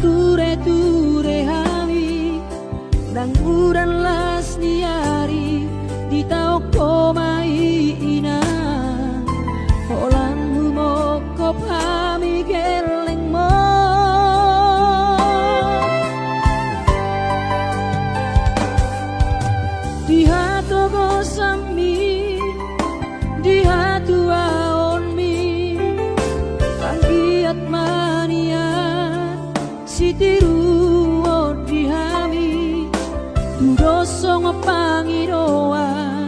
ture-ture hami nang uran las niari di tau komai ina holang humokop hami geleng mo di hatu gosami di hatu aonmi anggiat mania sitiru di hami tudosong pangiroan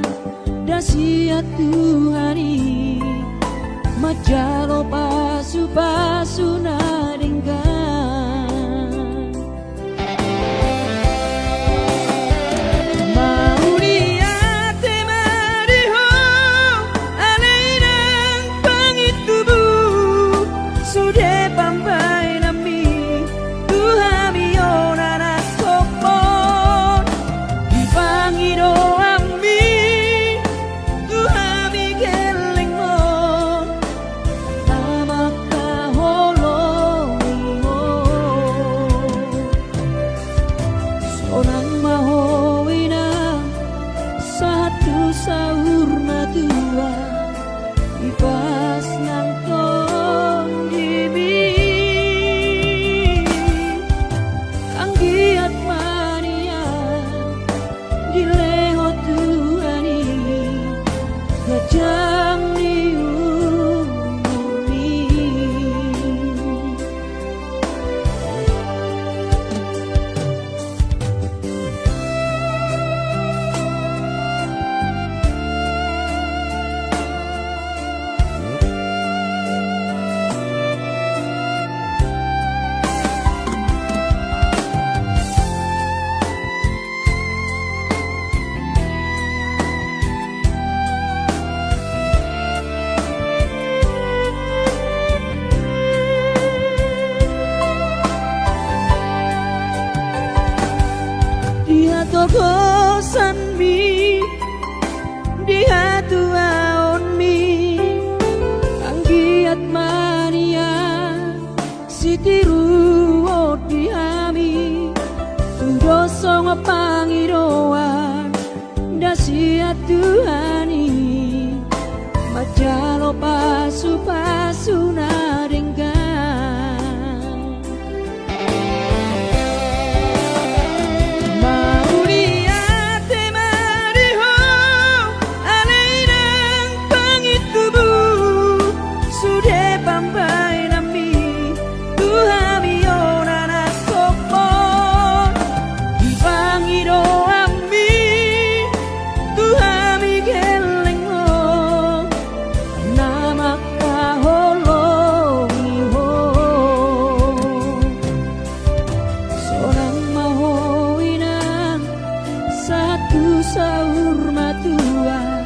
dasia Tuhani majalo pasu-pasu nadenggan sahur matua ipas nang tong dibi anggiat mania dileho Tuhani ngajang diumumi togosan mi di hatu aon mi anggiat mania sitiru di hami tudosong pangiroan dasia Tuhani majalo pasu-pasu nadenggan sahur matua